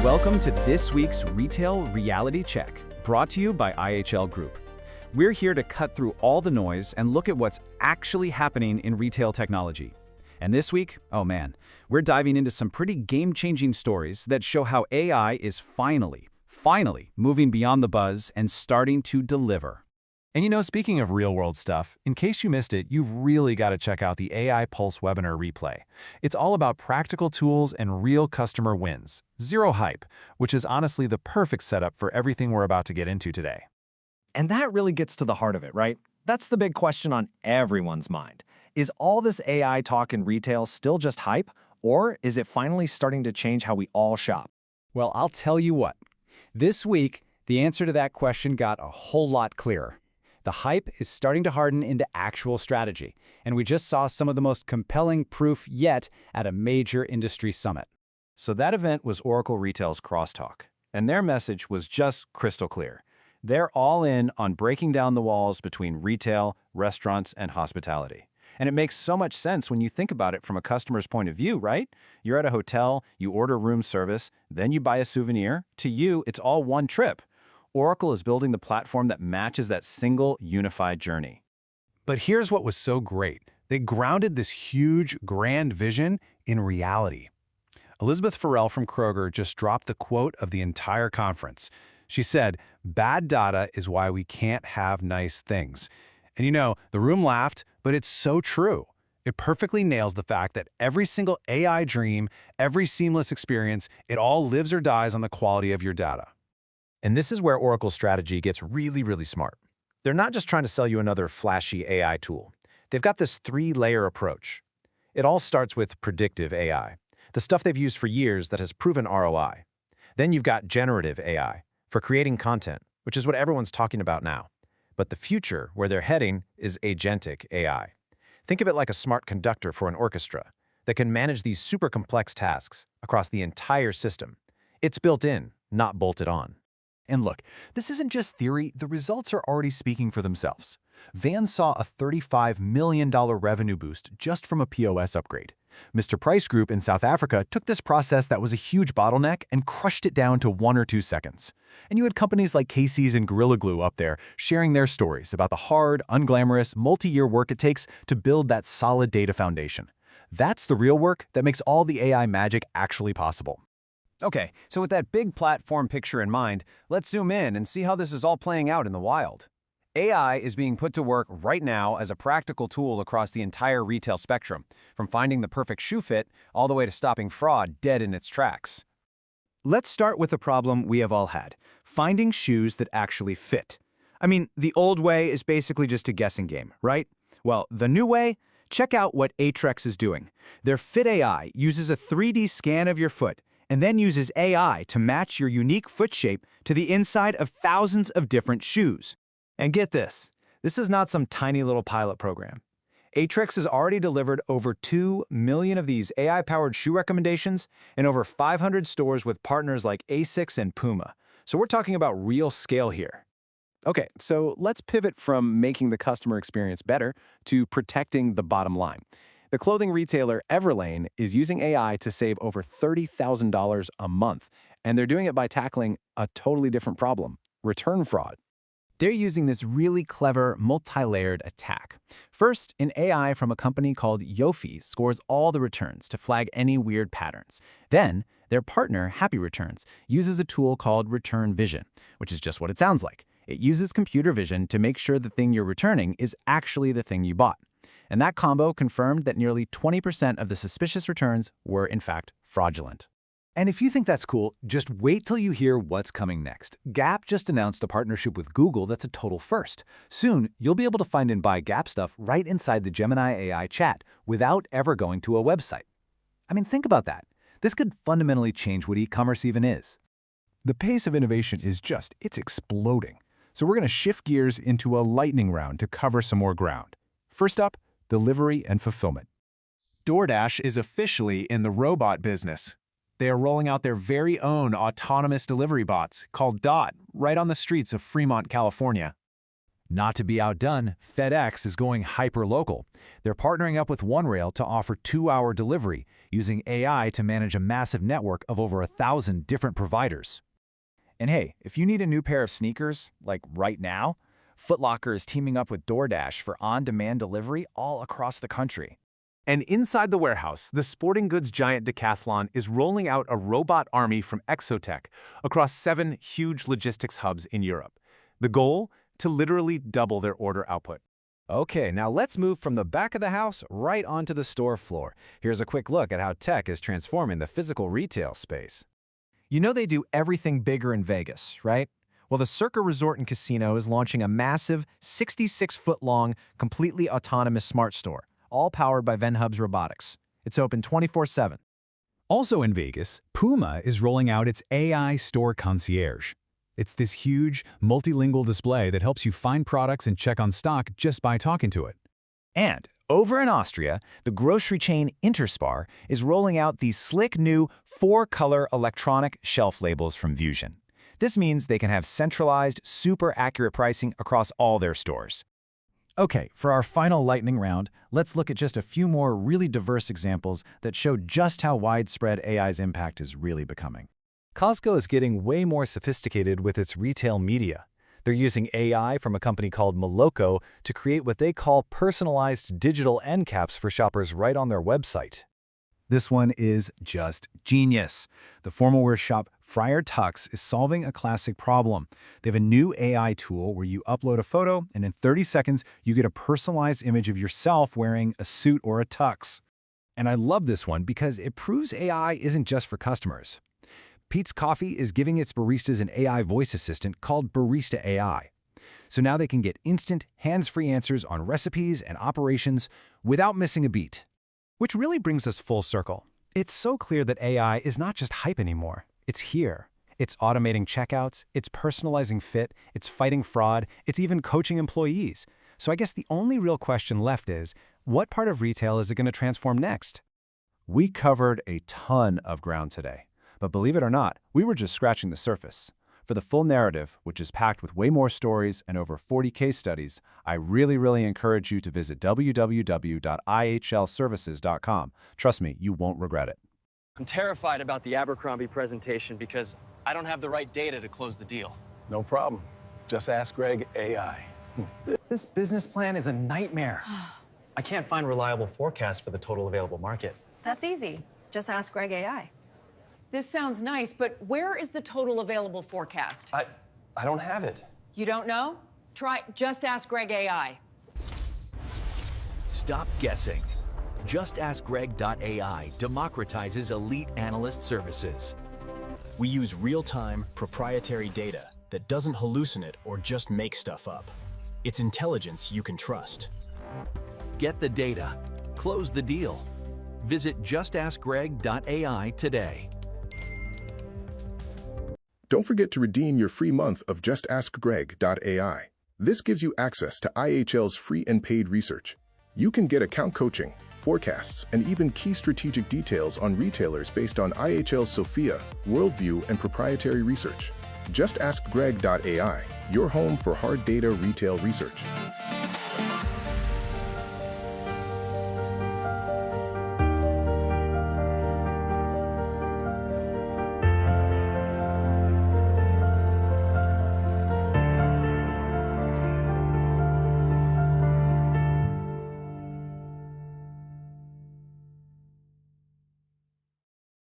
Welcome to this week's Retail Reality Check, brought to you by IHL Group. We're here to cut through all the noise and look at what's actually happening in retail technology. And this week, oh man, we're diving into some pretty game-changing stories that show how AI is finally moving beyond the buzz and starting to deliver. And you know, speaking of real-world stuff, in case you missed it, you've really got to check out the AI Pulse webinar replay. It's all about practical tools and real customer wins. Zero hype, which is honestly the perfect setup for everything we're about to get into today. And that really gets to the heart of it, right? That's the big question on everyone's mind. Is all this AI talk in retail still just hype, or is it finally starting to change how we all shop? Well, I'll tell you what. This week, the answer to that question got a whole lot clearer. The hype is starting to harden into actual strategy, and we just saw some of the most compelling proof yet at a major industry summit. So that event was Oracle Retail's CrossTalk, and their message was just crystal clear. They're all in on breaking down the walls between retail, restaurants, and hospitality. And it makes so much sense when you think about it from a customer's point of view, right? You're at a hotel, you order room service, then you buy a souvenir. To you, it's all one trip. Oracle is building the platform that matches that single, unified journey. But here's what was so great. They grounded this huge, grand vision in reality. Elizabeth Farrell from Kroger just dropped the quote of the entire conference. She said, "Bad data is why we can't have nice things." And you know, the room laughed, but it's so true. It perfectly nails the fact that every single AI dream, every seamless experience, it all lives or dies on the quality of your data. And this is where Oracle's strategy gets really smart. They're not just trying to sell you another flashy AI tool. They've got this three-layer approach. It all starts with Predictive AI, the stuff they've used for years that has proven ROI. Then you've got Generative AI for creating content, which is what everyone's talking about now. But the future, where they're heading, is Agentic AI. Think of it like a smart conductor for an orchestra that can manage these super complex tasks across the entire system. It's built in, not bolted on. And look, this isn't just theory, the results are already speaking for themselves. Vans saw a $35 million revenue boost just from a POS upgrade. Mr. Price Group in South Africa took this process that was a huge bottleneck and crushed it down to 1 or 2 seconds. And you had companies like Casey's and Gorilla Glue up there sharing their stories about the hard, unglamorous, multi-year work it takes to build that solid data foundation. That's the real work that makes all the AI magic actually possible. Okay, so with that big platform picture in mind, let's zoom in and see how this is all playing out in the wild. AI is being put to work right now as a practical tool across the entire retail spectrum, from finding the perfect shoe fit all the way to stopping fraud dead in its tracks. Let's start with a problem we have all had, finding shoes that actually fit. I mean, the old way is basically just a guessing game, right? Well, the new way? Check out what Aetrex is doing. Their Fit AI uses a 3D scan of your foot and then uses AI to match your unique foot shape to the inside of thousands of different shoes. And get this is not some tiny little pilot program. Aetrex has already delivered over 2 million of these AI-powered shoe recommendations in over 500 stores with partners like Asics and Puma. So we're talking about real scale here. Okay, so let's pivot from making the customer experience better to protecting the bottom line. The clothing retailer Everlane is using AI to save over $30,000 a month, and they're doing it by tackling a totally different problem: return fraud. They're using this really clever, multi-layered attack. First, an AI from a company called Yofi scores all the returns to flag any weird patterns. Then, their partner, Happy Returns, uses a tool called Return Vision, which is just what it sounds like. It uses computer vision to make sure the thing you're returning is actually the thing you bought. And that combo confirmed that nearly 20% of the suspicious returns were, in fact, fraudulent. And if you think that's cool, just wait till you hear what's coming next. Gap just announced a partnership with Google that's a total first. Soon, you'll be able to find and buy Gap stuff right inside the Gemini AI chat without ever going to a website. I mean, think about that. This could fundamentally change what e-commerce even is. The pace of innovation is it's exploding. So we're going to shift gears into a lightning round to cover some more ground. First up, delivery and fulfillment. DoorDash is officially in the robot business. They are rolling out their very own autonomous delivery bots called Dot right on the streets of Fremont, California. Not to be outdone, FedEx is going hyperlocal. They're partnering up with OneRail to offer 2-hour delivery, using AI to manage a massive network of over 1,000 different providers. And hey, if you need a new pair of sneakers, like right now, Footlocker is teaming up with DoorDash for on-demand delivery all across the country. And inside the warehouse, the sporting goods giant Decathlon is rolling out a robot army from Exotech across 7 huge logistics hubs in Europe. The goal? To literally double their order output. Okay, now let's move from the back of the house right onto the store floor. Here's a quick look at how tech is transforming the physical retail space. You know they do everything bigger in Vegas, right? Well, the Circa Resort and Casino is launching a massive 66-foot-long, completely autonomous smart store, all powered by VenHub's robotics. It's open 24/7. Also in Vegas, Puma is rolling out its AI Store Concierge. It's this huge, multilingual display that helps you find products and check on stock just by talking to it. And over in Austria, the grocery chain Interspar is rolling out these slick new 4-color electronic shelf labels from Vusion. This means they can have centralized, super accurate pricing across all their stores. Okay, for our final lightning round, let's look at just a few more really diverse examples that show just how widespread AI's impact is really becoming. Costco is getting way more sophisticated with its retail media. They're using AI from a company called Moloko to create what they call personalized digital end caps for shoppers right on their website. This one is just genius. The formal wear shop Friar Tux is solving a classic problem. They have a new AI tool where you upload a photo, and in 30 seconds, you get a personalized image of yourself wearing a suit or a tux. And I love this one because it proves AI isn't just for customers. Peet's Coffee is giving its baristas an AI voice assistant called Barista AI. So now they can get instant, hands-free answers on recipes and operations without missing a beat. Which really brings us full circle. It's so clear that AI is not just hype anymore. It's here. It's automating checkouts, it's personalizing fit, it's fighting fraud, it's even coaching employees. So I guess the only real question left is, what part of retail is it going to transform next? We covered a ton of ground today. But believe it or not, we were just scratching the surface. For the full narrative, which is packed with way more stories and over 40 case studies, I really encourage you to visit www.ihlservices.com. Trust me, you won't regret it. I'm terrified about the Abercrombie presentation because I don't have the right data to close the deal. No problem. Just ask Greg AI. This business plan is a nightmare. I can't find reliable forecasts for the total available market. That's easy. Just ask Greg AI. This sounds nice, but where is the total available forecast? I don't have it. You don't know? Try Just Ask Greg AI. Stop guessing. JustAskGreg.ai democratizes elite analyst services. We use real-time, proprietary data that doesn't hallucinate or just make stuff up. It's intelligence you can trust. Get the data. Close the deal. Visit JustAskGreg.ai today. Don't forget to redeem your free month of JustAskGreg.ai. This gives you access to IHL's free and paid research. You can get account coaching, forecasts, and even key strategic details on retailers based on IHL's Sophia, Worldview, and proprietary research. JustAskGreg.ai, your home for hard data retail research.